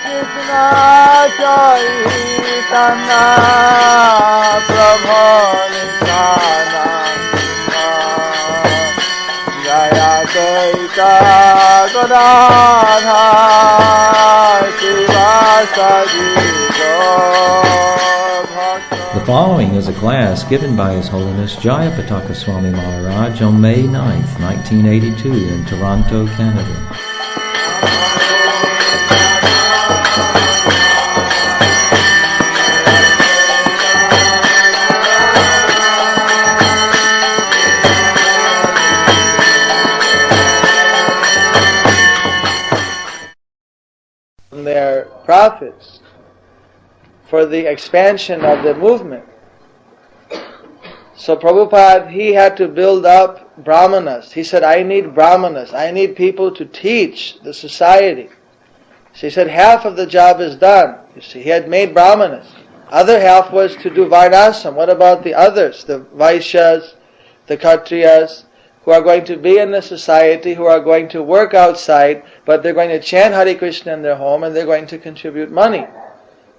Krishna Chaitanya Prabhu Nityananda Jayapataka Swami The following is a class given by His Holiness Jayapataka Swami Maharaj on May 9th, 1982 in Toronto, Canada. Their prophets for the expansion of the movement. So Prabhupada, he had to build up brahmanas. He said, I need brahmanas. I need people to teach the society. So he said, half of the job is done. You see, he had made brahmanas. Other half was to do varnasam. What about the others? The Vaishyas, the Kshatriyas, who are going to be in the society, who are going to work outside, but they're going to chant Hare Krishna in their home and they're going to contribute money.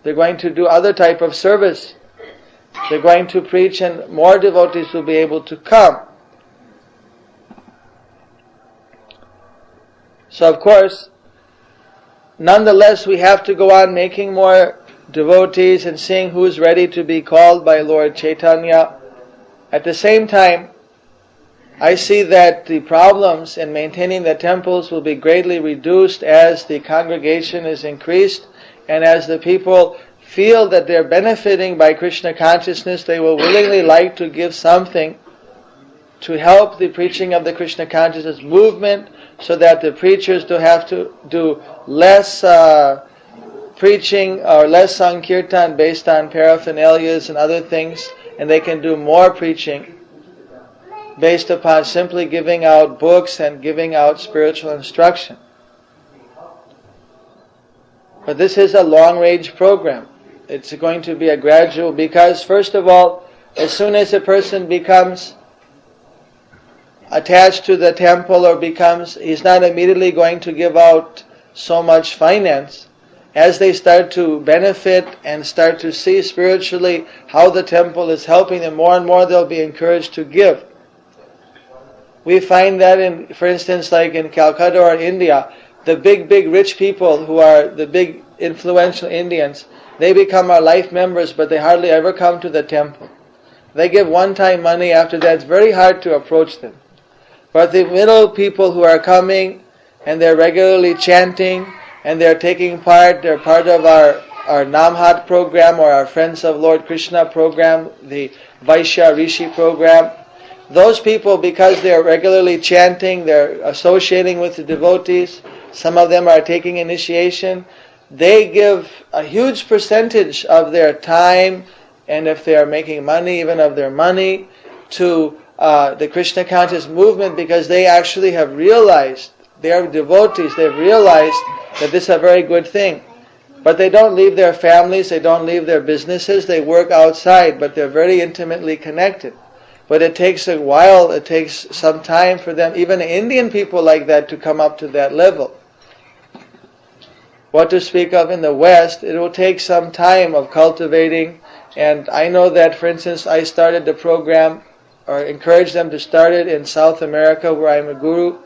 They're going to do other type of service. They're going to preach and more devotees will be able to come. So of course, nonetheless we have to go on making more devotees and seeing who's ready to be called by Lord Chaitanya. At the same time, I see that the problems in maintaining the temples will be greatly reduced as the congregation is increased and as the people feel that they're benefiting by Krishna consciousness. They will willingly like to give something to help the preaching of the Krishna consciousness movement so that the preachers don't have to do less preaching or less sankirtan based on paraphernalias and other things, and they can do more preaching based upon simply giving out books and giving out spiritual instruction. But this is a long-range program. It's going to be a gradual, because first of all, as soon as a person becomes attached to the temple or he's not immediately going to give out so much finance. As they start to benefit and start to see spiritually how the temple is helping them, more and more they'll be encouraged to give. We find that for instance, like in Calcutta or India, the big rich people who are the big influential Indians, they become our life members, but they hardly ever come to the temple. They give one-time money. After that, it's very hard to approach them. But the middle people who are coming and they're regularly chanting and they're taking part, they're part of our Namhat program or our Friends of Lord Krishna program, the Vaishya Rishi program. Those people, because they're regularly chanting, they're associating with the devotees, some of them are taking initiation, they give a huge percentage of their time, and if they are making money, even of their money, to the Krishna conscious movement, because they actually have realized, they are devotees, they've realized that this is a very good thing. But they don't leave their families, they don't leave their businesses, they work outside, but they're very intimately connected. But it takes a while, it takes some time for them, even Indian people like that, to come up to that level. What to speak of in the West, it will take some time of cultivating. And I know that, for instance, I started the program, or encouraged them to start it in South America, where I'm a guru.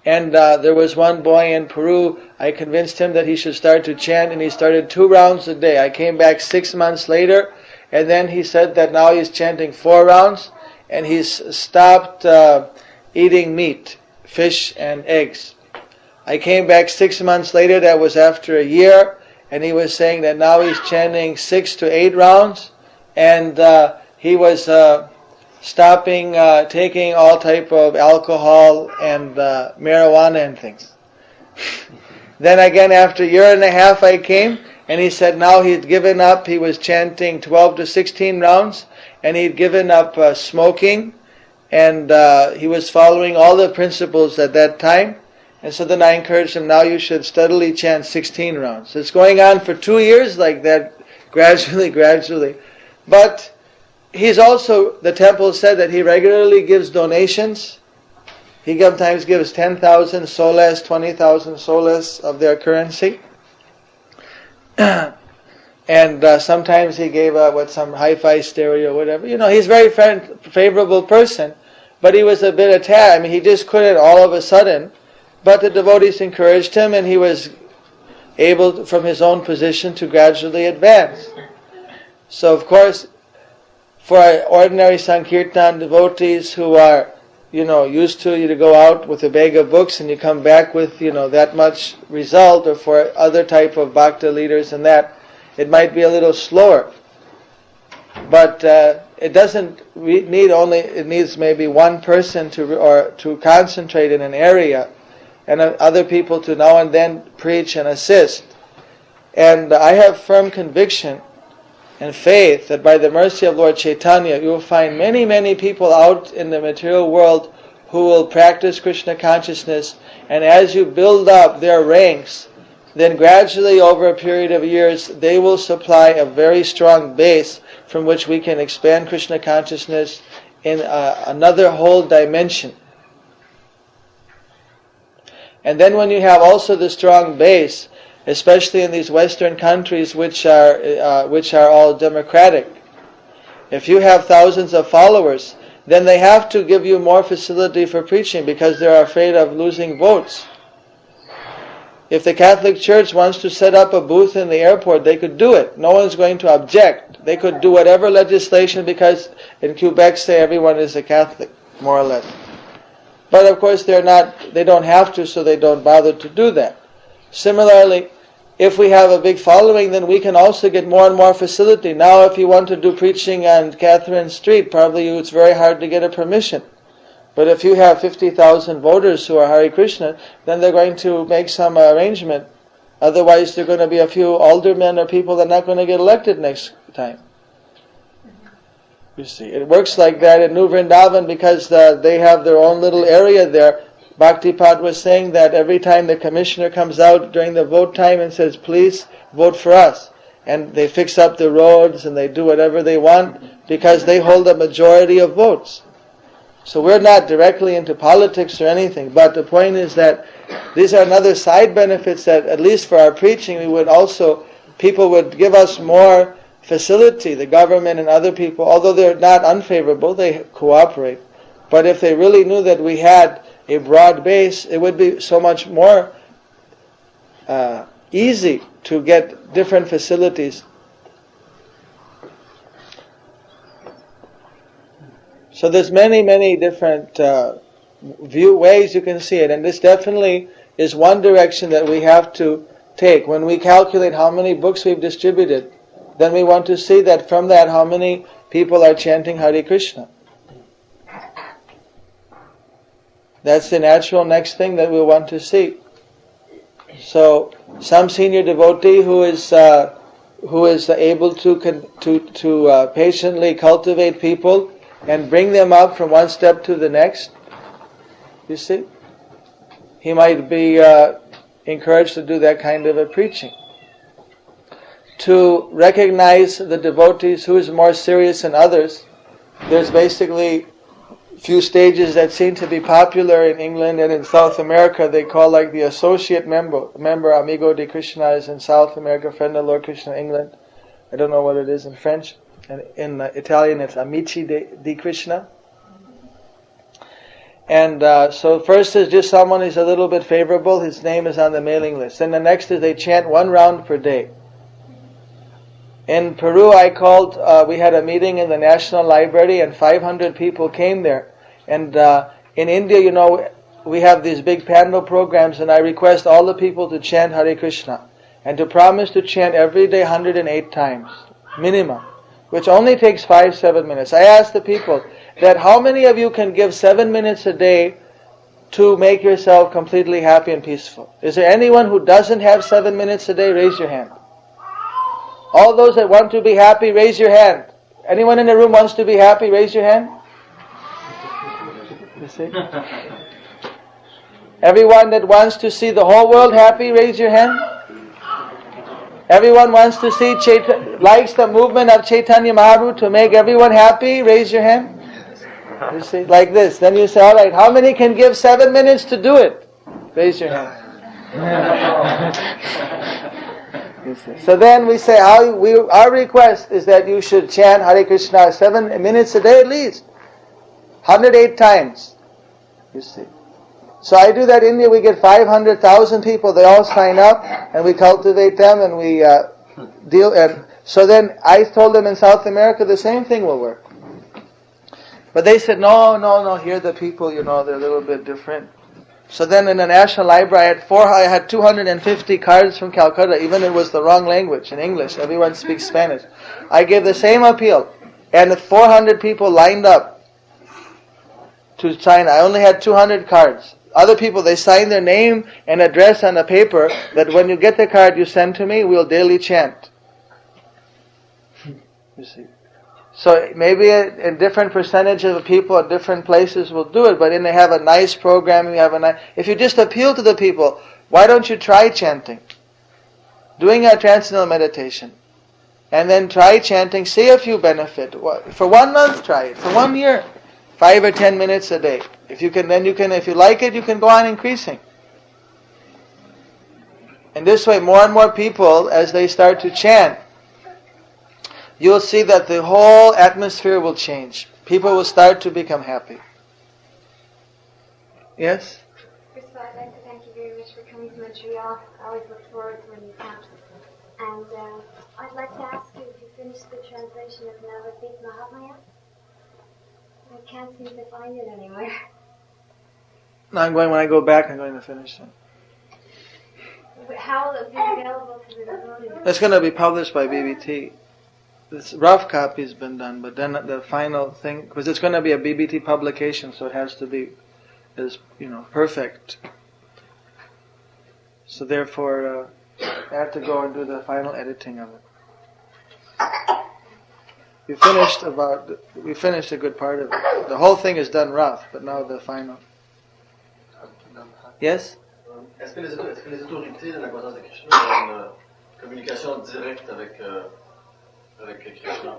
And there was one boy in Peru, I convinced him that he should start to chant, and he started 2 rounds a day. I came back 6 months later, and then he said that now he's chanting 4 rounds, and he's stopped eating meat, fish and eggs. I came back 6 months later, that was after a year, and he was saying that now he's chanting 6 to 8 rounds, and he was stopping taking all type of alcohol and marijuana and things. Then again, after a year and a half, I came, and he said now he'd given up. He was chanting 12 to 16 rounds, and he'd given up smoking, and he was following all the principles at that time. And so then I encouraged him, now you should steadily chant 16 rounds. It's going on for 2 years like that, gradually. But he's also, the temple said that he regularly gives donations He sometimes gives 10,000 soles, 20,000 soles of their currency. And sometimes he gave some hi-fi stereo or whatever. He's a very favorable person, but he was a bit attacked. He just couldn't all of a sudden. But the devotees encouraged him, and he was able, from his own position, to gradually advance. So, of course, for our ordinary Sankirtan devotees who are, used to go out with a bag of books and you come back with, that much result, or for other type of bhakta leaders and that, it might be a little slower. But it doesn't need it needs maybe one person to concentrate in an area, and other people to now and then preach and assist. And I have firm conviction and faith that by the mercy of Lord Chaitanya, you will find many, many people out in the material world who will practice Krishna consciousness, and as you build up their ranks, then gradually over a period of years, they will supply a very strong base from which we can expand Krishna consciousness in another whole dimension. And then when you have also the strong base, especially in these Western countries which are all democratic, if you have thousands of followers, then they have to give you more facility for preaching because they're afraid of losing votes. If the Catholic Church wants to set up a booth in the airport, they could do it. No one's going to object. They could do whatever legislation, because in Quebec say everyone is a Catholic, more or less. But of course they don't have to, so they don't bother to do that. Similarly, if we have a big following, then we can also get more and more facility. Now if you want to do preaching on Catherine Street, probably it's very hard to get a permission. But if you have 50,000 voters who are Hare Krishna, then they're going to make some arrangement. Otherwise, there are going to be a few aldermen or people that are not going to get elected next time. You see, it works like that in New Vrindavan because they have their own little area there. Bhaktipad was saying that every time the commissioner comes out during the vote time and says, please vote for us. And they fix up the roads and they do whatever they want because they hold a majority of votes. So we're not directly into politics or anything, but the point is that these are another side benefits that, at least for our preaching, people would give us more facility, the government and other people, although they're not unfavorable, they cooperate. But if they really knew that we had a broad base, it would be so much more easy to get different facilities. So there's many, many different ways you can see it, and this definitely is one direction that we have to take. When we calculate how many books we've distributed, then we want to see that from that how many people are chanting Hare Krishna. That's the natural next thing that we want to see. So some senior devotee who is able to patiently cultivate people and bring them up from one step to the next, you see, he might be encouraged to do that kind of a preaching. To recognize the devotees who is more serious than others, there's basically few stages that seem to be popular in England and in South America. They call like the associate member Amigo de Krishna is in South America, friend of Lord Krishna, England. I don't know what it is in French. And in Italian it's Amici di Krishna. And so first is just someone who's a little bit favorable, his name is on the mailing list. Then the next is they chant 1 round per day. In Peru we had a meeting in the National Library and 500 people came there. And in India, we have these big pandal programs, and I request all the people to chant Hare Krishna and to promise to chant every day 108 times, minimum, which only takes 5-7 minutes. I ask the people that how many of you can give 7 minutes a day to make yourself completely happy and peaceful? Is there anyone who doesn't have 7 minutes a day? Raise your hand. All those that want to be happy, raise your hand. Anyone in the room wants to be happy? Raise your hand. You see? Everyone that wants to see the whole world happy, raise your hand. Everyone wants to see, likes the movement of Chaitanya Mahaprabhu to make everyone happy, raise your hand. You see, like this. Then you say, all right, how many can give 7 minutes to do it? Raise your hand. You see. So then we say, our request is that you should chant Hare Krishna 7 minutes a day at least. 108 times. You see. So I do that in India, we get 500,000 people, they all sign up, and we cultivate them, and we deal, and so then I told them in South America the same thing will work. But they said, no, here the people, they're a little bit different. So then in the National Library, I had 250 cards from Calcutta, even it was the wrong language, in English, everyone speaks Spanish. I gave the same appeal, and 400 people lined up to sign. I only had 200 cards. Other people, they sign their name and address on a paper that when you get the card you send to me, we'll daily chant. You see. So maybe a different percentage of people at different places will do it, but then they have a nice program, if you just appeal to the people, why don't you try chanting? Doing a transcendental meditation. And then try chanting, see if you benefit. For 1 month, try it. For 1 year. 5 or 10 minutes a day. If you like it, you can go on increasing. And this way, more and more people, as they start to chant, you'll see that the whole atmosphere will change. People will start to become happy. Yes? First of all, I'd like to thank you very much for coming to Montreal. I always look forward to when you come. And I'd like to ask you if you finished the translation of Navadvip Mahatmaya. I can't seem to find it anywhere. No, when I go back, I'm going to finish it. How will it be available to the devotees? It's going to be published by BBT. This rough copy has been done, but then the final thing, because it's going to be a BBT publication, so it has to be, perfect. So therefore, I have to go and do the final editing of it. We finished a good part of it. The whole thing is done rough, but now the final. Yes? Est-ce que les autorités de la conscience de Krishna ont une communication directe avec Krishna?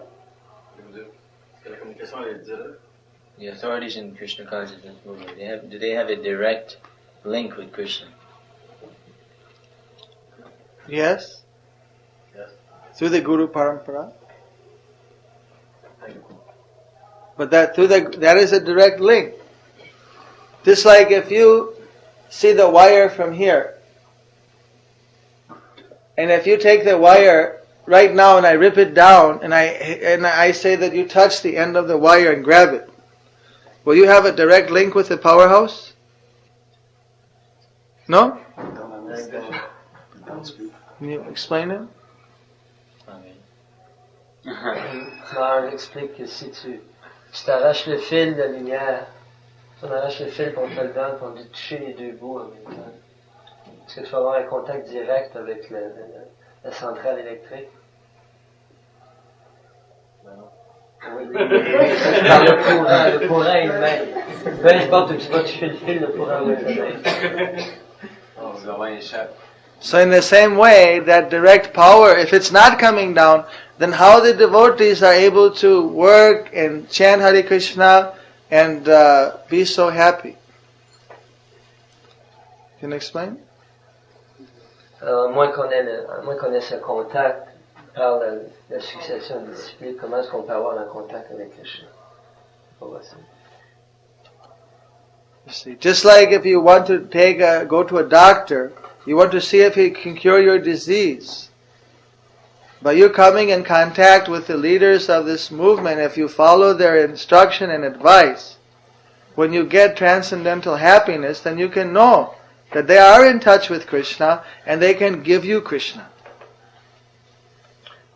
Est-ce que la communication elle est directe? The authorities in Krishna Consciousness movement, do they have a direct link with Krishna? Yes. Through the Guru Parampara. But that is a direct link. Just like if you see the wire from here, and if you take the wire right now and I rip it down and I say that you touch the end of the wire and grab it, will you have a direct link with the powerhouse? No? Can you explain it? Maharaja explique que si tu t'arraches le fil de lumière, si on arrache le fil qu'on te le donne, qu'on dit toucher les deux bouts en même temps, est-ce que tu vas avoir un contact direct avec la centrale électrique? Oui. Par le courant est le même. Peu importe où tu vas toucher le fil, le courant va être le même. So in the same way, that direct power, if it's not coming down, then how the devotees are able to work and chant Hare Krishna and be so happy? Can you explain? À moins qu'on ait ce contact par la succession de disciplines, comment est-ce qu'on peut avoir un contact avec Krishna? You see, just like if you want to go to a doctor, you want to see if he can cure your disease. By you coming in contact with the leaders of this movement, if you follow their instruction and advice, when you get transcendental happiness, then you can know that they are in touch with Krishna and they can give you Krishna.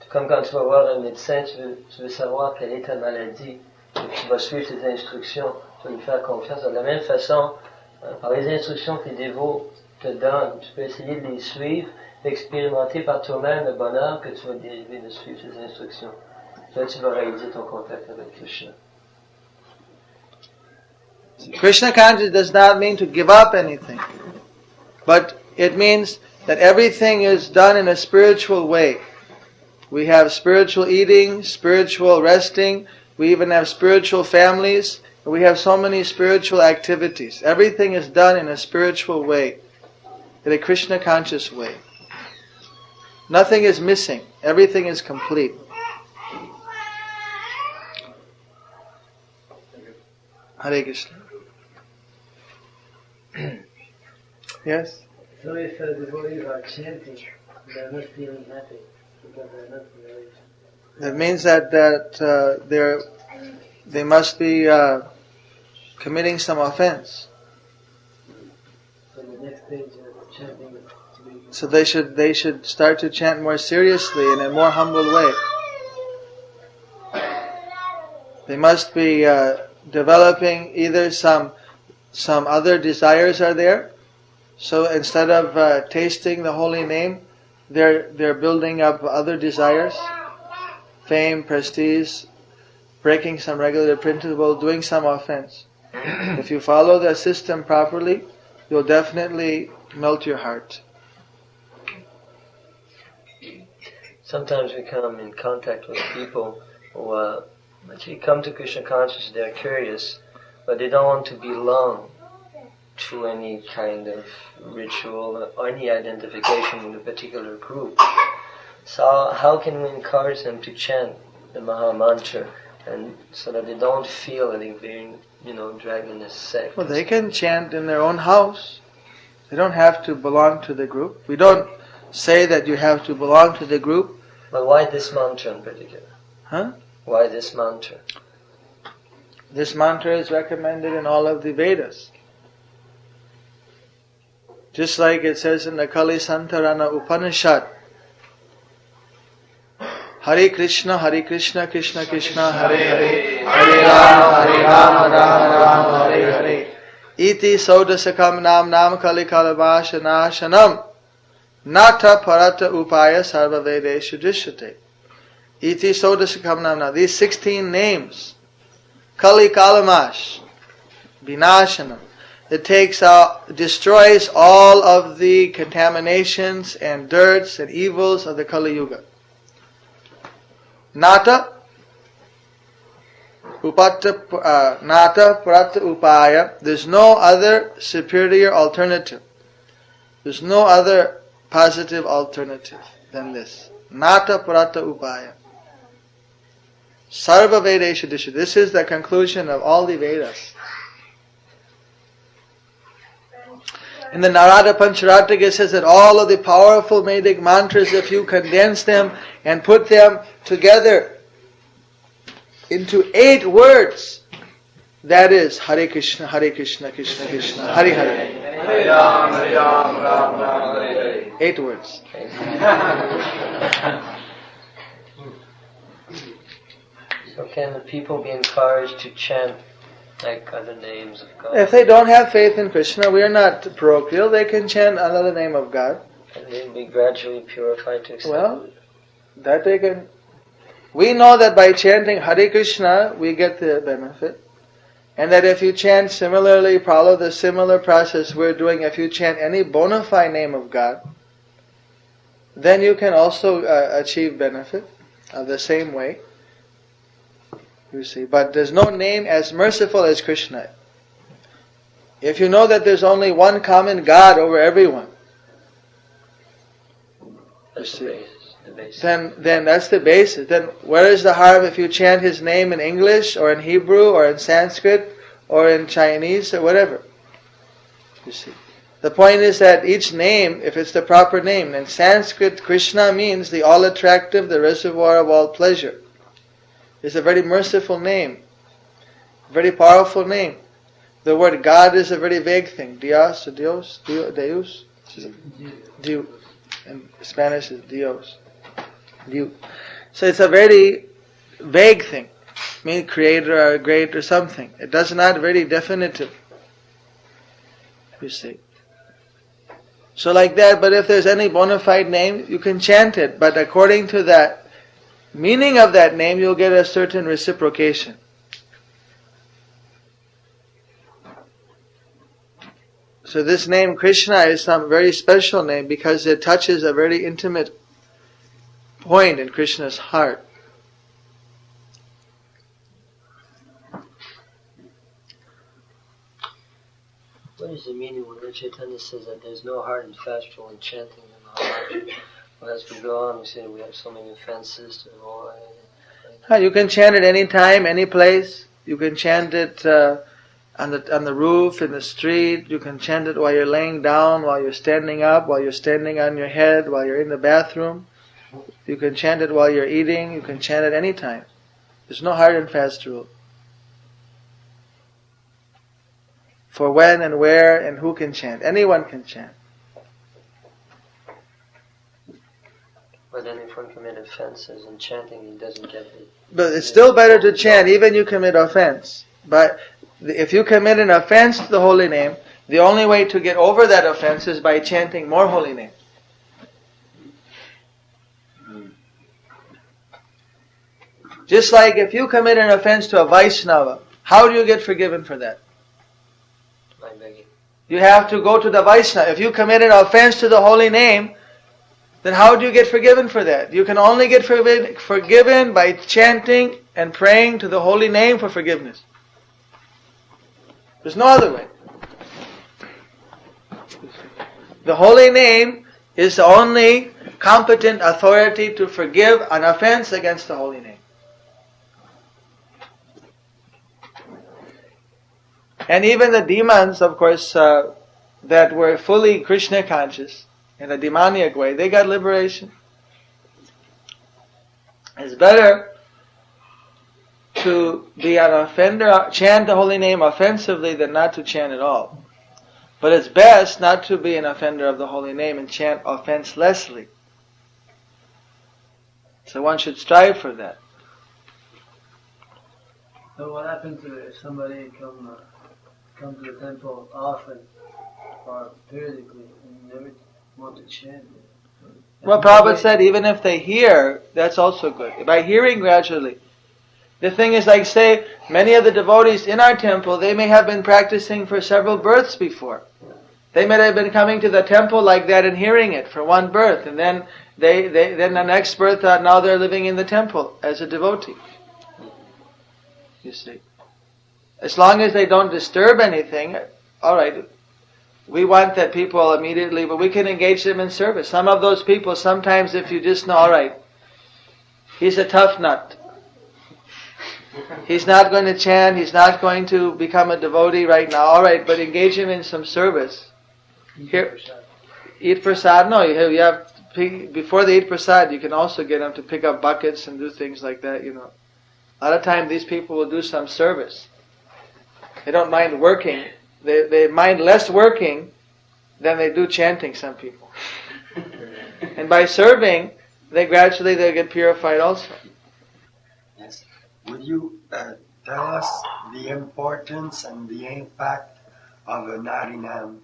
Comme quand tu vas voir un médecin, tu veux savoir quelle est ta maladie, et puis tu vas suivre ses instructions, tu vas lui faire confiance. De la même façon, par les instructions que les dévots te donnent, tu peux essayer de les suivre, d'expérimenter par toi-même le bonheur que tu vas dériver de suivre ces instructions. Là, tu vas réaliser ton contact avec Krishna. Krishna consciousness does not mean to give up anything, but it means that everything is done in a spiritual way. We have spiritual eating, spiritual resting, we even have spiritual families, We have so many spiritual activities. Everything is done in a spiritual way, in a Krishna conscious way. Nothing is missing. Everything is complete. Hare Krishna. Yes? So if the devotees are chanting, they're not feeling happy because they're not related. That means that they must be committing some offense. So the next stage is chanting. So they should start to chant more seriously in a more humble way. They must be developing either some other desires are there. So instead of tasting the holy name, they're building up other desires, fame, prestige, breaking some regular principle, doing some offense. If you follow the system properly, you'll definitely melt your heart. Sometimes we come in contact with people who actually come to Krishna consciousness, they're curious, but they don't want to belong to any kind of ritual or any identification with a particular group. So how can we encourage them to chant the Maha Mantra, and so that they don't feel that they're being, dragged in a sect? Well, they can chant in their own house. They don't have to belong to the group. We don't say that you have to belong to the group. But why this mantra in particular? Huh? Why this mantra? This mantra is recommended in all of the Vedas. Just like it says in the Kali Santarana Upanishad, Hare Krishna, Krishna Krishna, Hare Hare, Hare Rama, Rama Hare Hare. Iti Sodasakam Nam Kali Kalabashana Shanam Nata Parata Upaya Sarva Vedeshu Drishyate. Iti Sodasakam Nam. These 16 names, Kali Kalamash, Vinashanam. It destroys all of the contaminations and dirts and evils of the Kali Yuga. Nata Parata Upaya. There's no other superior alternative. There's no other positive alternative than this. Nata Parata Upaya. Sarva Vedeshu Drishyate. This is the conclusion of all the Vedas. In the Narada Pancharataka it says that all of the powerful Vedic mantras, if you condense them and put them together into 8 words, that is Hare Krishna, Krishna Krishna, Hare Hare. Hare Ram, Ram Ram, Hare Hare. 8 words. So can the people be encouraged to chant like other names of God? If they don't have faith in Krishna, we are not parochial, they can chant another name of God. Can they be gradually purified to accept Well, that they can. We know that by chanting Hare Krishna, we get the benefit. And that if you chant similarly, follow the similar process we're doing, if you chant any bona fide name of God, then you can also achieve benefit the same way. You see, but there's no name as merciful as Krishna. If you know that there's only one common God over everyone, That's the basis. then that's the basis. Then where is the harm if you chant His name in English or in Hebrew or in Sanskrit or in Chinese or whatever? You see, the point is that each name, if it's the proper name, in Sanskrit, Krishna means the all-attractive, the reservoir of all pleasure. It's a very merciful name, very powerful name. The word God is a very vague thing. Dios, Deus. Dios. In Spanish is Dios. Dios. So it's a very vague thing. Mean creator or great or something. It does not very definitive. You see. So like that, but if there's any bona fide name, you can chant it. But according to that meaning of that name, you'll get a certain reciprocation. So this name Krishna is some very special name because it touches a very intimate point in Krishna's heart. What is the meaning when Lord Chaitanya says that there's no hard and fast rule in chanting the Maharaja? Well, as we go on, we say we have so many offenses to avoid. You can chant it any time, any place. You can chant it on the roof, in the street. You can chant it while you're laying down, while you're standing up, while you're standing on your head, while you're in the bathroom. You can chant it while you're eating. You can chant it any time. There's no hard and fast rule. For when and where and who can chant. Anyone can chant. But then if one commits offenses in chanting, he doesn't get it. But it's still better to chant, even you commit offense. But if you commit an offense to the holy name, the only way to get over that offense is by chanting more holy name. Just like if you commit an offense to a Vaishnava, how do you get forgiven for that? By begging. You have to go to the Vaishnava. If you commit an offense to the holy name, then how do you get forgiven for that? You can only get forgiven by chanting and praying to the holy name for forgiveness. There's no other way. The holy name is the only competent authority to forgive an offense against the holy name. And even the demons, of course, that were fully Krishna conscious, in a demoniac way, they got liberation. It's better to be an offender, chant the holy name offensively than not to chant at all. But it's best not to be an offender of the holy name and chant offenselessly. So one should strive for that. So what happens if somebody come to the temple often or periodically and never want to chant? Well, Prabhupada said even if they hear, that's also good. By hearing gradually. The thing is, like say, many of the devotees in our temple, they may have been practicing for several births before. They may have been coming to the temple like that and hearing it for one birth. And then then the next birth, now they're living in the temple as a devotee. You see. As long as they don't disturb anything, alright. We want that people immediately, but we can engage them in service. Some of those people, sometimes if you just know, alright, he's a tough nut. He's not going to chant, he's not going to become a devotee right now. Alright, but engage him in some service. Here, eat prasad. No, you have before they eat prasad, you can also get them to pick up buckets and do things like that, A lot of times these people will do some service. They don't mind working. They mind less working than they do chanting, some people. And by serving, they'll get purified also. Yes. Would you tell us the importance and the impact of an harinam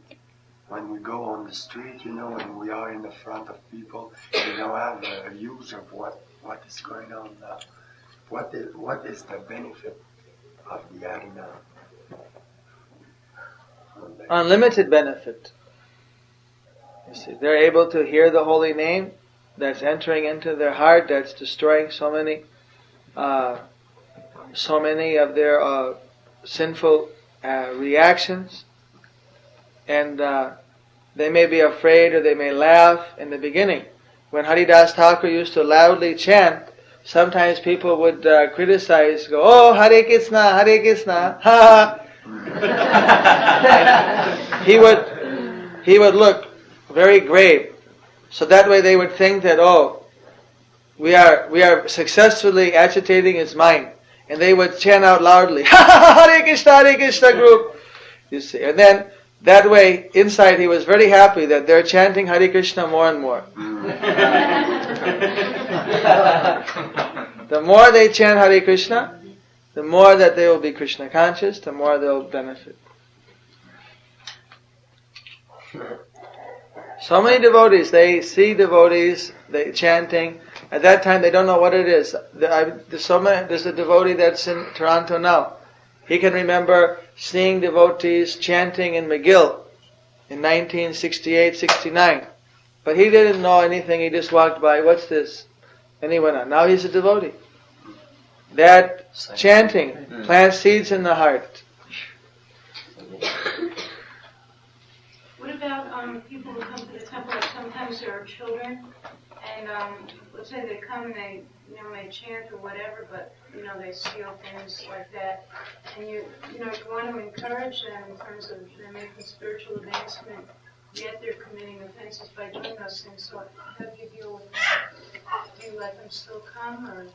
when we go on the street, when we are in the front of people, have a use of what is going on now? What is the benefit of the harinam? Unlimited benefit. You see, they're able to hear the holy name that's entering into their heart, that's destroying so many of their sinful reactions, and they may be afraid or they may laugh in the beginning. When Haridas Thakur used to loudly chant, sometimes people would criticize, go, "Oh, Hare Krishna, Hare Krishna, ha!" He would look very grave, so that way they would think that, oh, we are successfully agitating his mind, and they would chant out loudly, Hare Krishna group. You see, and then that way inside he was very happy that they're chanting Hare Krishna more and more. The more they chant Hare Krishna, the more that they will be Krishna conscious, the more they'll benefit. So many devotees, they see devotees, they chanting. At that time, they don't know what it is. There's a devotee that's in Toronto now. He can remember seeing devotees chanting in McGill in 1968-69. But he didn't know anything, he just walked by, what's this? And he went on. Now he's a devotee. That chanting plants seeds in the heart. people who come to the temple, like sometimes there are children, and let's say they come and they, may chant or whatever, but they steal things like that, and you want to encourage them in terms of they're making spiritual advancement, yet they're committing offenses by doing those things. So how do you deal with that? Do you let them still come, or?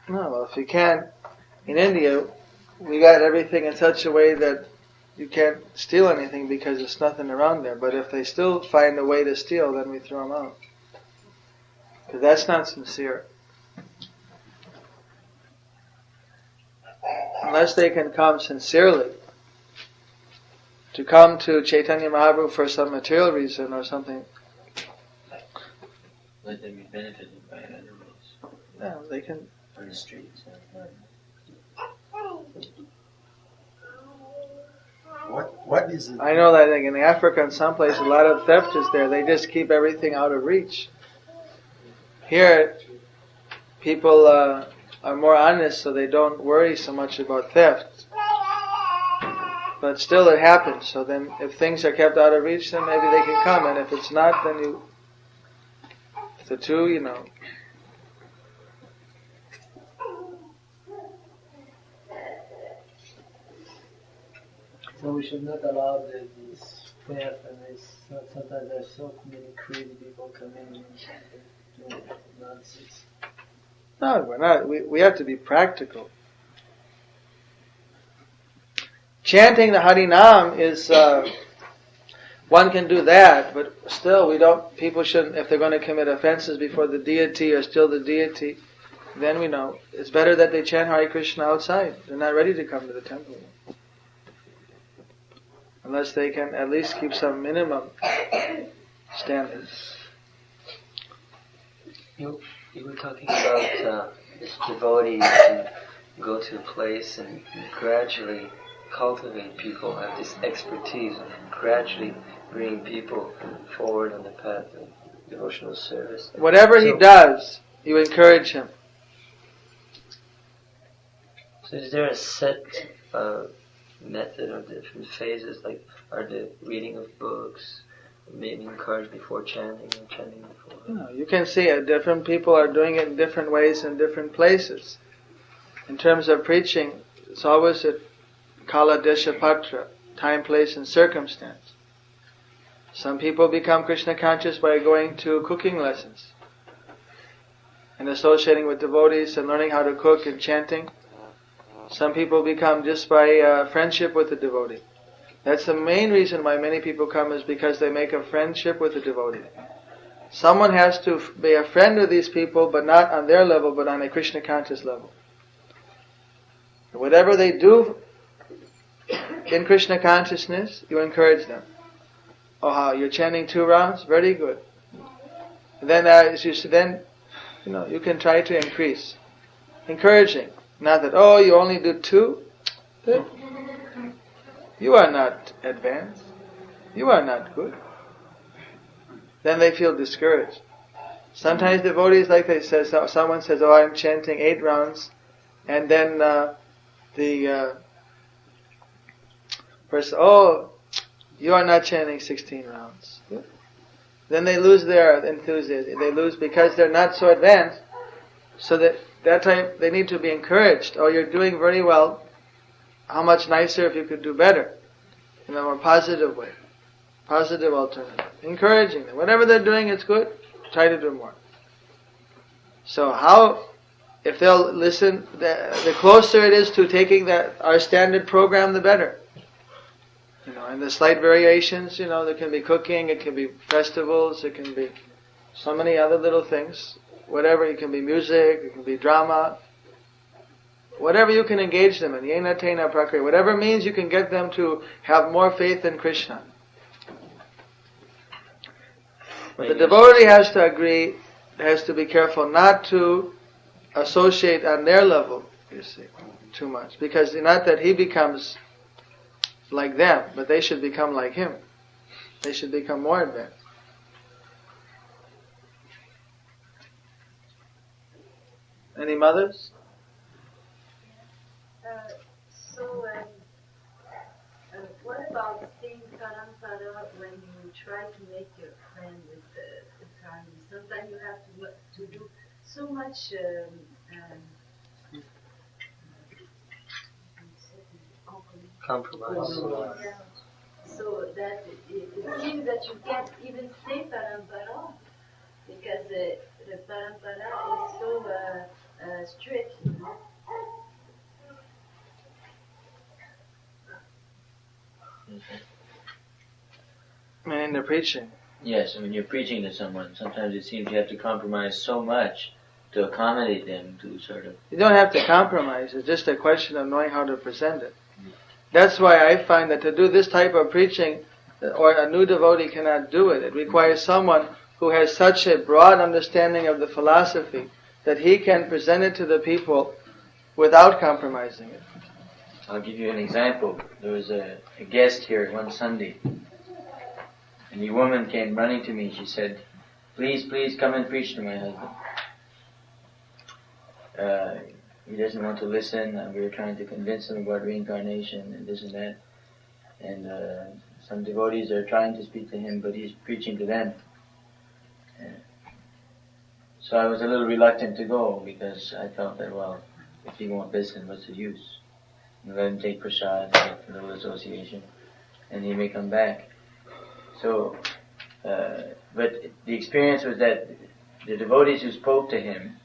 No, well, if you can't, in India, we got everything in such a way that you can't steal anything because there's nothing around there. But if they still find a way to steal, then we throw them out. Because that's not sincere. Unless they can come sincerely, to come to Chaitanya Mahaprabhu for some material reason or something. Let them be benefited by other ways. Yeah, they can. On the streets. What is it? I know that in Africa and someplace a lot of theft is there. They just keep everything out of reach. Here, people are more honest, so they don't worry so much about theft. But still it happens. So then if things are kept out of reach, then maybe they can come. And if it's not, then the two, So we should not allow this theft, and sometimes there's so many crazy people coming in and doing nonsense. No, we're not. We have to be practical. Chanting the Harinam is, one can do that, but still people shouldn't, if they're going to commit offenses before the deity or steal the deity, then we know it's better that they chant Hare Krishna outside. They're not ready to come to the temple. Unless they can at least keep some minimum standards. You were talking about this devotee to go to a place and gradually cultivate people, have this expertise, and gradually bring people forward on the path of devotional service. Whatever he does, you encourage him. So is there a set method or different phases, like are the reading of books, maybe encouraged before chanting or chanting before? You can see different people are doing it in different ways in different places. In terms of preaching, it's always at Kala Desha Patra, time, place, and circumstance. Some people become Krishna conscious by going to cooking lessons and associating with devotees and learning how to cook and chanting. Some people become just by friendship with the devotee. That's the main reason why many people come, is because they make a friendship with the devotee. Someone has to be a friend of these people, but not on their level, but on a Krishna conscious level. Whatever they do in Krishna consciousness, you encourage them. Oh, how you're chanting 2 rounds? Very good. And then, you can try to increase. Encouraging. Not that, you only do 2? You are not advanced. You are not good. Then they feel discouraged. Sometimes devotees, like they say, someone says, I'm chanting 8 rounds, and then the person, you are not chanting 16 rounds. Then they lose their enthusiasm. They lose because they're not so advanced. So that time they need to be encouraged. You're doing very well. How much nicer if you could do better. In a more positive way. Positive alternative. Encouraging them. Whatever they're doing, it's good. Try to do more. So if they'll listen, the closer it is to taking our standard program, the better. And the slight variations, there can be cooking, it can be festivals, it can be so many other little things. Whatever, it can be music, it can be drama. Whatever you can engage them in, yena tena prakriya, whatever means you can get them to have more faith in Krishna. The devotee has to be careful not to associate on their level, too much. Because not that he becomes like them, but they should become like him. They should become more advanced. Any mothers? What about seeing parampara when you try to make your friend with the time. Sometimes you have to do so much Compromise. yeah. So that it seems that you can't even say parampara because the parampara is so strict, you know. And in the preaching. Yes, and when you're preaching to someone, sometimes it seems you have to compromise so much to accommodate them to sort of... You don't have to compromise. It's just a question of knowing how to present it. That's why I find that to do this type of preaching, or a new devotee cannot do it. It requires someone who has such a broad understanding of the philosophy that he can present it to the people without compromising it. I'll give you an example. There was a guest here one Sunday, and the woman came running to me. She said, please come and preach to my husband. He doesn't want to listen. We were trying to convince him about reincarnation and this and that. And some devotees are trying to speak to him, but he's preaching to them. So I was a little reluctant to go because I felt that, well, if he won't listen, what's the use? Let him take prasad, get a little association, and he may come back. So, but the experience was that the devotees who spoke to him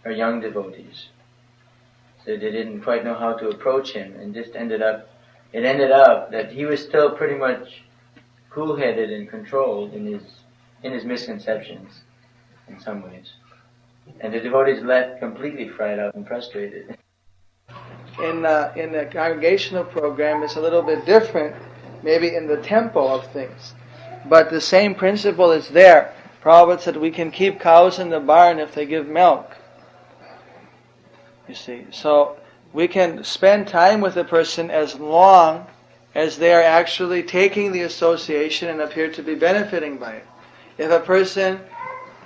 are young devotees. So they didn't quite know how to approach him, and it ended up that he was still pretty much cool-headed and controlled in his misconceptions in some ways. And the devotees left completely fried out and frustrated. In the congregational program, it's a little bit different, maybe in the tempo of things. But the same principle is there. Prabhupada said we can keep cows in the barn if they give milk. You see, so we can spend time with a person as long as they are actually taking the association and appear to be benefiting by it. If a person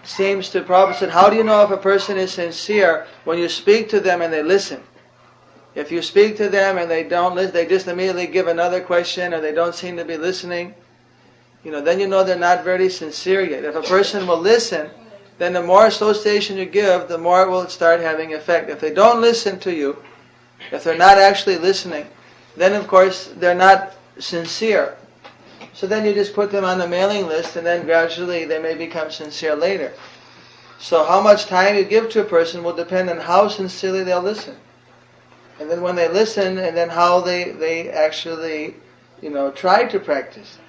seems to, Prabhupada said, how do you know if a person is sincere? When you speak to them and they listen. If you speak to them and they don't listen, they just immediately give another question or they don't seem to be listening, then you know they're not very sincere yet. If a person will listen, then the more association you give, the more it will start having effect. If they don't listen to you, if they're not actually listening, then of course they're not sincere. So then you just put them on the mailing list and then gradually they may become sincere later. So how much time you give to a person will depend on how sincerely they'll listen. And then when they listen, and then how they actually, try to practice.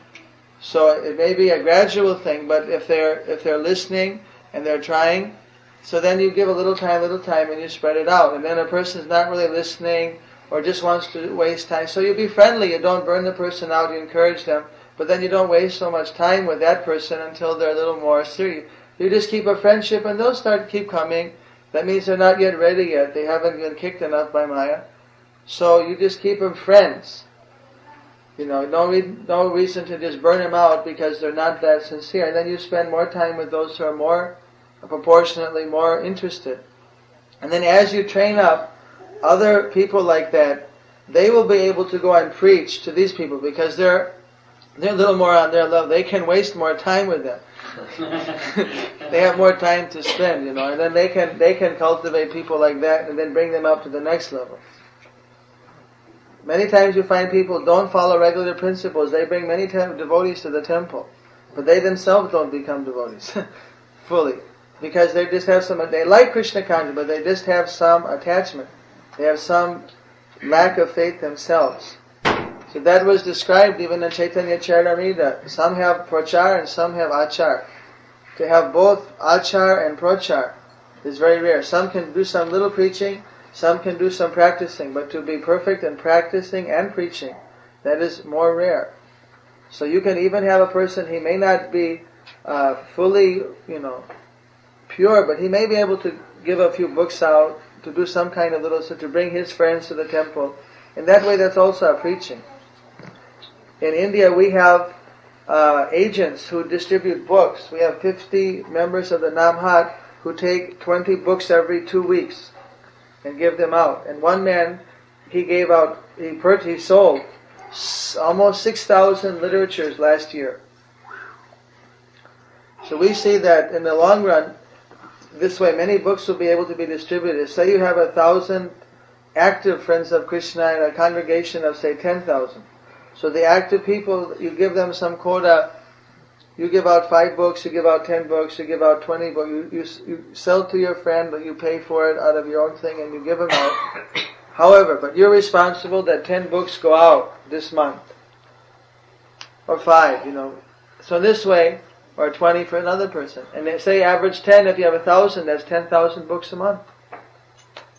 So it may be a gradual thing, but if they're listening and they're trying, so then you give a little time, and you spread it out. And then a person's not really listening or just wants to waste time. So you be friendly. You don't burn the person out. You encourage them. But then you don't waste so much time with that person until they're a little more serious. You just keep a friendship and they'll keep coming. That means they're not yet ready yet. They haven't been kicked enough by Maya. So you just keep them friends. No reason to just burn them out because they're not that sincere. And then you spend more time with those who are proportionately more interested. And then as you train up other people like that, they will be able to go and preach to these people because they're a little more on their level. They can waste more time with them. They have more time to spend, and then they can cultivate people like that and then bring them up to the next level. Many times you find people don't follow regular principles. They bring many devotees to the temple, but they themselves don't become devotees fully because they just have they like Krishna consciousness, but they just have some attachment. They have some lack of faith themselves. So that was described even in Chaitanya Charitamrita. Some have prachar and some have achar. To have both achar and prachar is very rare. Some can do some little preaching, some can do some practicing, but to be perfect in practicing and preaching, that is more rare. So you can even have a person, he may not be fully, pure, but he may be able to give a few books out, to do some kind of little, so to bring his friends to the temple. In that way, that's also a preaching. In India, we have agents who distribute books. We have 50 members of the Namhat who take 20 books every 2 weeks and give them out. And one man, he sold almost 6,000 literatures last year. So we see that in the long run, this way many books will be able to be distributed. Say you have 1,000 active friends of Krishna in a congregation of say 10,000. So the active people, you give them some quota. You give out 5 books, you give out 10 books, you give out 20 books. You sell to your friend, but you pay for it out of your own thing and you give them out. However, but you're responsible that 10 books go out this month. Or 5, So this way, or 20 for another person. And they say average 10, if you have 1,000, that's 10,000 books a month.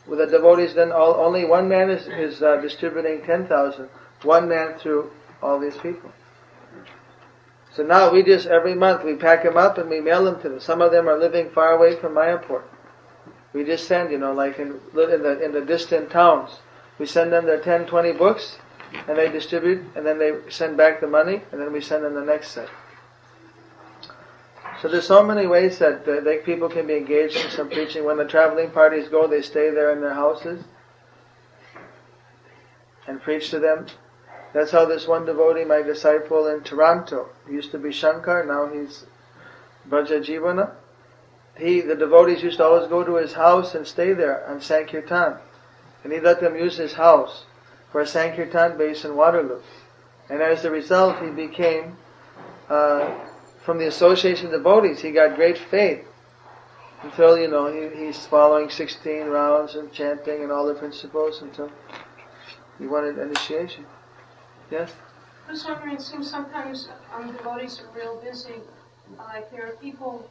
With the devotees, then only one man is distributing 10,000. One man through all these people. So now we just, every month, we pack them up and we mail them to them. Some of them are living far away from Mayapur. We just send, like in the distant towns. We send them their 10, 20 books, and they distribute, and then they send back the money, and then we send them the next set. So there's so many ways that people can be engaged in some preaching. When the traveling parties go, they stay there in their houses and preach to them. That's how this one devotee, my disciple in Toronto, he used to be Shankar, now he's Braja Jivana. The devotees used to always go to his house and stay there on Sankirtan. And he let them use his house for a Sankirtan base in Waterloo. And as a result, he became, from the association of devotees, he got great faith. Until, he's following 16 rounds and chanting and all the principles until he wanted initiation. Yes? I was wondering, it seems sometimes devotees are real busy. Like there are people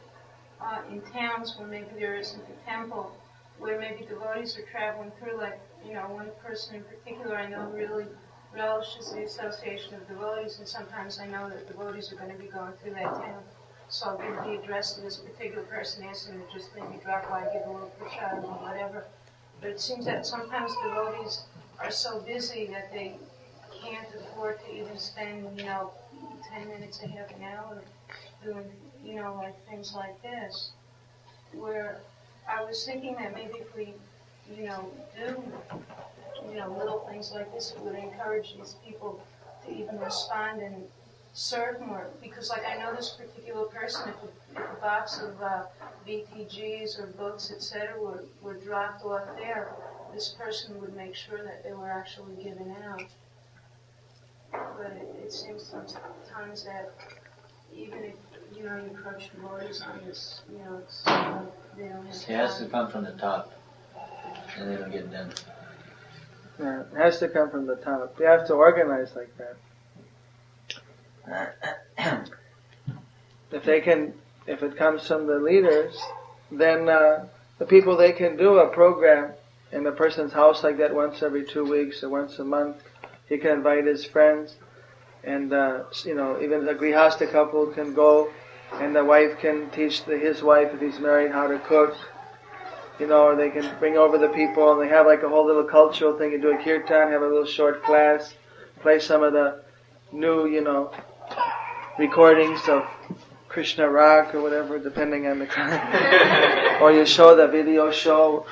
in towns where maybe there isn't a temple, where maybe devotees are traveling through, like, one person in particular I know really relishes the association of devotees, and sometimes I know that devotees are going to be going through that town. So I'll give the address to this particular person, asking them to just maybe drop by, give a little prashad or whatever. But it seems that sometimes devotees are so busy that they can't afford to even spend, 10 minutes, a half an hour doing, like things like this. Where I was thinking that maybe if we, do, little things like this, it would encourage these people to even respond and serve more. Because, like, I know this particular person, if a box of BTGs or books, etc., were dropped off there, this person would make sure that they were actually given out. But it seems sometimes that even if, you approach devotees on this, it's, they don't have It has to come from the top, and it'll get done. Yeah, it has to come from the top. They have to organize like that. If it comes from the leaders, then the people, they can do a program in a person's house like that once every 2 weeks or once a month. He can invite his friends, and even the grihasta couple can go, and the wife can teach his wife, if he's married, how to cook. Or they can bring over the people, and they have like a whole little cultural thing. You do a kirtan, have a little short class, play some of the new, recordings of Krishna rock or whatever, depending on the time. Or you show the video show.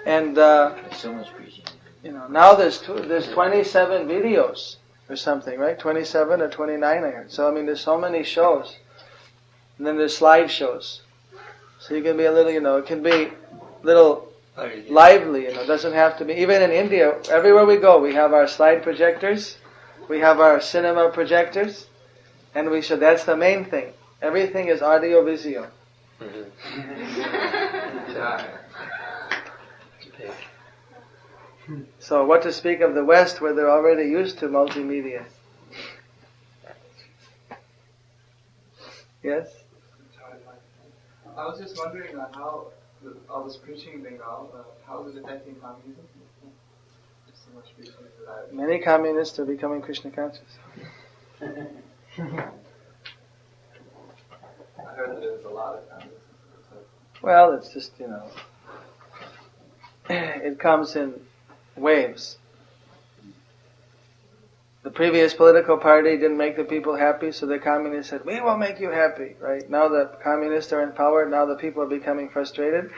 And There's so much preaching. Now there's 27 videos or something, right? 27 or 29, I heard. So there's so many shows. And then there's slide shows. So you can be a little, it can be little lively, it doesn't have to be. Even in India, everywhere we go, we have our slide projectors, we have our cinema projectors, and that's the main thing. Everything is audio-visual. So what to speak of the West, where they're already used to multimedia? Yes? I was just wondering how all this preaching being how is it affecting communism? There's so much preaching for that. Many communists are becoming Krishna conscious. I heard that there's a lot of communists. Well, it's just, it comes in waves. The previous political party didn't make the people happy, so the communists said, we will make you happy, right? Now the communists are in power, now the people are becoming frustrated.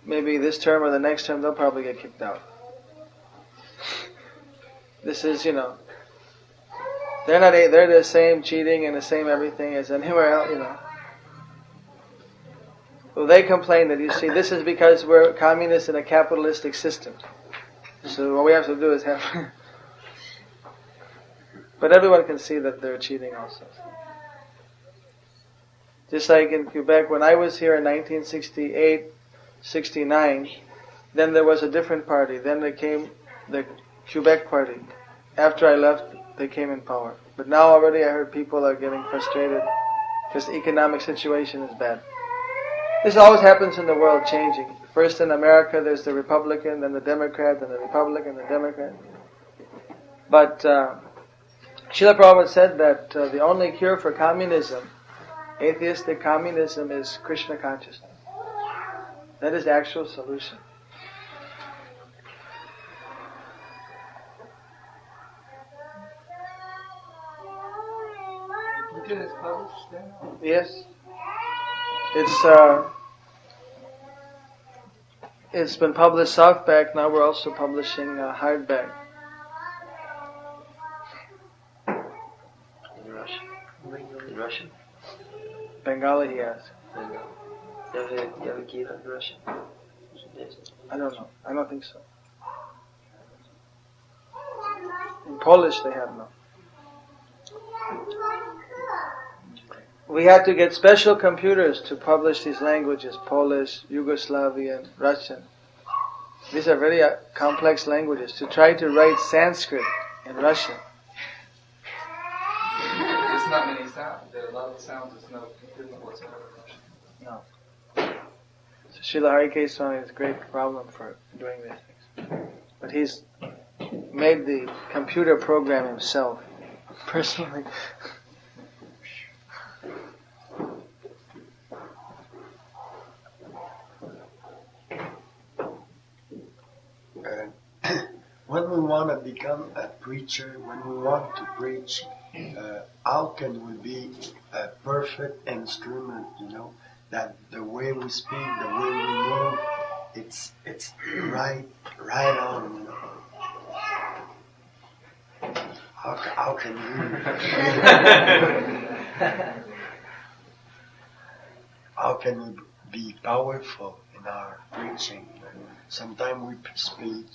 Maybe this term or the next term, they'll probably get kicked out. This is, They're the same cheating and the same everything as anywhere else, Well, they complain that, you see, this is because we're communists in a capitalistic system. So what we have to do is have... But everyone can see that they're cheating also. Just like in Quebec, when I was here in 1968, 69, then there was a different party. Then there came the Quebec party. After I left, they came in power. But now already I heard people are getting frustrated because the economic situation is bad. This always happens in the world, changing. First in America, there's the Republican, then the Democrat, then the Republican, the Democrat. But Srila Prabhupada said that the only cure for communism, atheistic communism, is Krishna consciousness. That is the actual solution. Is published then? Yes. It's been published softback. Now we're also publishing hardback. In Russian. In Russian. Bengali, he asked. You have a key in Russian? I don't know. I don't think so. In Polish they have no. We had to get special computers to publish these languages: Polish, Yugoslavian, Russian. These are very complex languages. To try to write Sanskrit in Russian. There's not many sounds. There are a lot of sounds. There's no computer whatsoever in Russian. No. So Srila Hare Swami is a great problem for doing these things. But he's made the computer program himself, personally. When we want to become a preacher, when we want to preach, how can we be a perfect instrument, that the way we speak, the way we move, it's right on, How can how can we be powerful in our preaching? Sometimes we speak,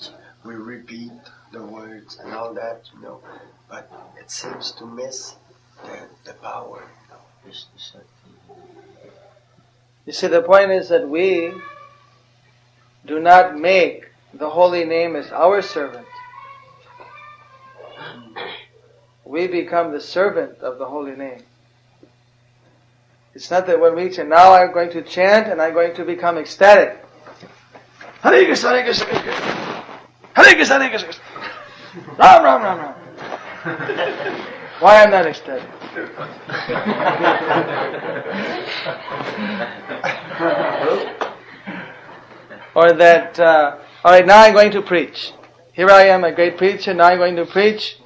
we repeat the words and all that, but it seems to miss the power. You see, the point is that we do not make the holy name as our servant. We become the servant of the holy name. It's not that when we chant, now I'm going to chant and I'm going to become ecstatic. Hare Krishna, Hare Krishna, Hare Krishna. Hare Krishna, Hare Krishna. Ram, Ram, Ram, Ram. Why I'm not ecstatic? Or that, alright, now I'm going to preach. Here I am, a great preacher, now I'm going to preach.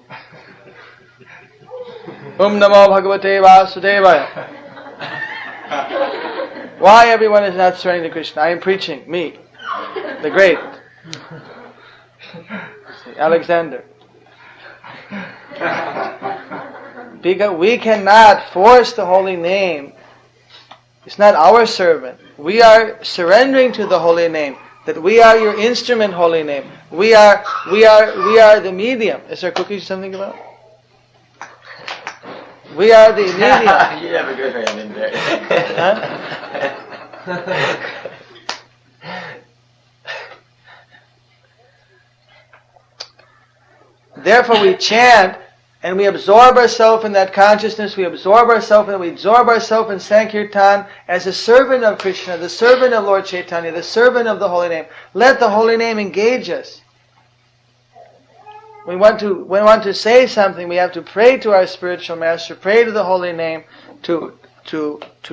Namo Bhagavate Vasudevaya. Why everyone is not surrendering to Krishna? I am preaching, me, the great. Alexander. Because we cannot force the holy name. It's not our servant. We are surrendering to the holy name. That we are your instrument, holy name. We are the medium. Is there cookies something about? We are the medium. You have a good hand in there. Therefore we chant and we absorb ourselves in that consciousness, we absorb ourselves in Sankirtan as a servant of Krishna, the servant of Lord Chaitanya, the servant of the holy name. Let the holy name engage us. We want to say something, we have to pray to our spiritual master, pray to the holy name to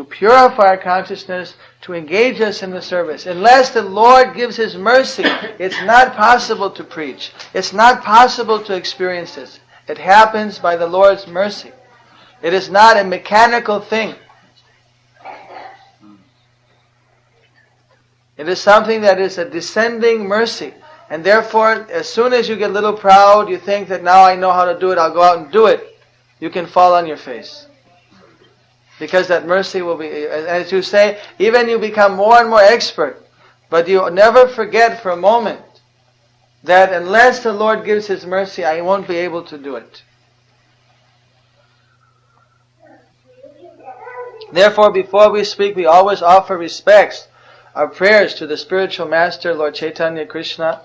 purify our consciousness, to engage us in the service. Unless the Lord gives His mercy, it's not possible to preach. It's not possible to experience this. It happens by the Lord's mercy. It is not a mechanical thing. It is something that is a descending mercy. And therefore, as soon as you get a little proud, you think that now I know how to do it, I'll go out and do it. you can fall on your face. Because that mercy will be, as you say, even you become more and more expert, but you never forget for a moment that unless the Lord gives His mercy, I won't be able to do it. Therefore, before we speak, we always offer respects, our prayers to the spiritual master, Lord Chaitanya Krishna,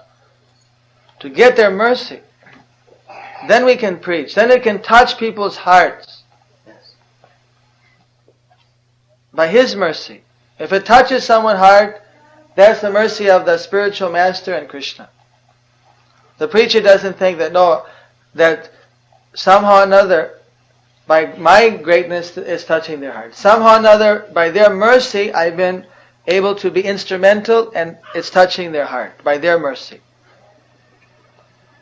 to get their mercy. Then we can preach. Then it can touch people's hearts. By His mercy. If it touches someone's heart, that's the mercy of the spiritual master and Krishna. The preacher doesn't think that somehow or another, by my greatness is touching their heart. Somehow or another, by their mercy, I've been able to be instrumental and it's touching their heart, by their mercy.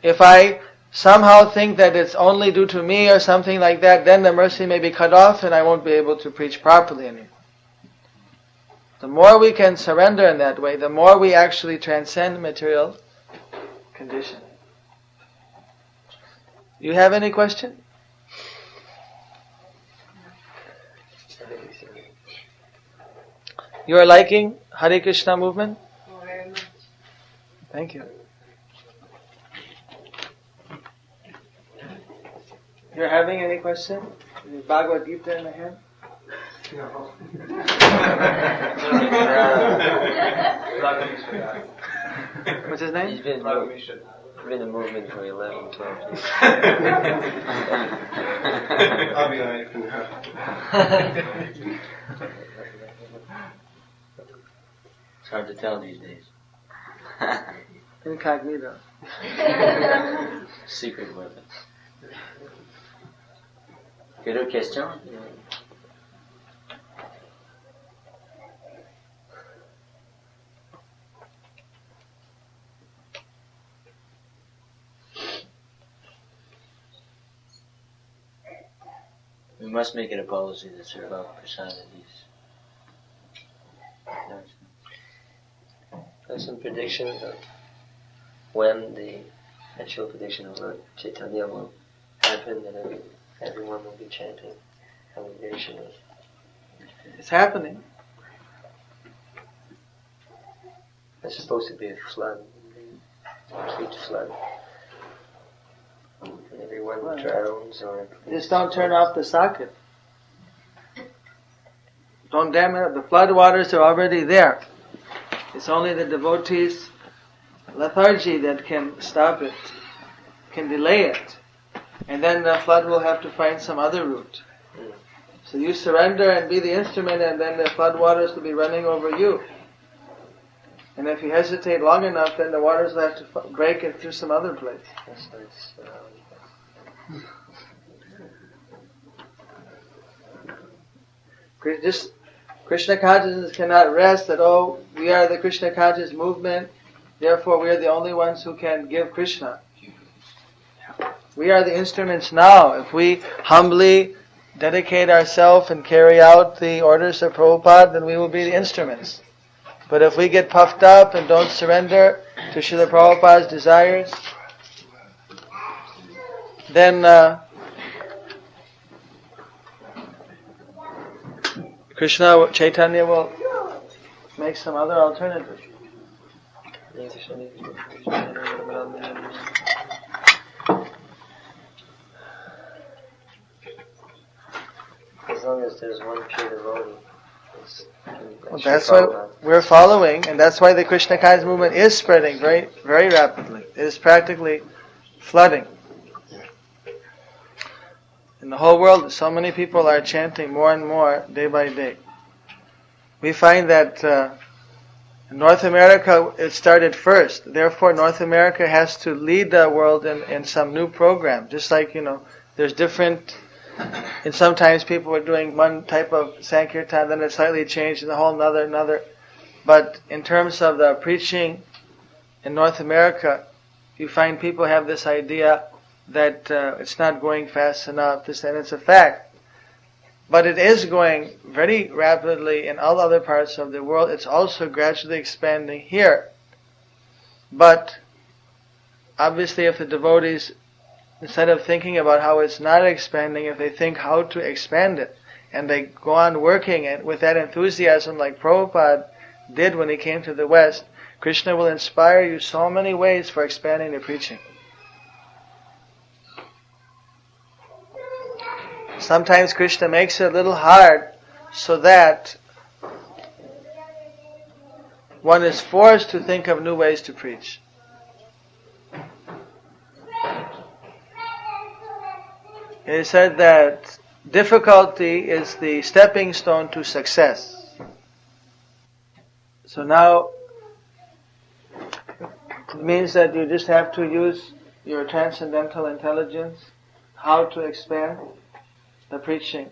If I somehow think that it's only due to me or something like that, then the mercy may be cut off and I won't be able to preach properly anymore. The more we can surrender in that way, the more we actually transcend material condition. You have any question? You are liking Hare Krishna movement? Very much. Thank you. You're having any question? Bhagavad Gita in the hand? What's his name? He's been in a movement for 11, 12 years. I'll be It's hard to tell these days. Incognito. Secret weapons. Quelle autre question? We must make it a policy to serve out prasad at least. There's some predictions of when the actual prediction of Lord Chaitanya will happen, and everyone will be chanting congregation. It's happening. There's supposed to be a flood, a complete flood. And everyone drowns or... Just don't turn off the socket. Don't damn it. The flood waters are already there. It's only the devotees' lethargy that can stop it, can delay it. And then the flood will have to find some other route. So you surrender and be the instrument, and then the flood waters will be running over you. And if you hesitate long enough, then the waters will have to break it through some other place. That's nice. Just Krishna consciousness cannot rest that, we are the Krishna conscious movement, therefore we are the only ones who can give Krishna. We are the instruments now. If we humbly dedicate ourselves and carry out the orders of Prabhupada, then we will be the instruments. But if we get puffed up and don't surrender to Srila Prabhupada's desires, then Krishna, Chaitanya will make some other alternative. As long as there's one pure devotee. Well, that's what we're following, and that's why the Krishna conscious movement is spreading very, very rapidly. It is practically flooding. In the whole world, so many people are chanting more and more day by day. We find that in North America it started first. Therefore, North America has to lead the world in some new program. Just like, there's different... And sometimes people are doing one type of Sankirtan, then it's slightly changed, and a whole another. But in terms of the preaching in North America, you find people have this idea that it's not going fast enough, and it's a fact. But it is going very rapidly in all other parts of the world. It's also gradually expanding here. But obviously if the devotees instead of thinking about how it's not expanding, if they think how to expand it, and they go on working it with that enthusiasm like Prabhupada did when he came to the West, Krishna will inspire you so many ways for expanding the preaching. Sometimes Krishna makes it a little hard so that one is forced to think of new ways to preach. It said that difficulty is the stepping stone to success. So now it means that you just have to use your transcendental intelligence, how to expand the preaching.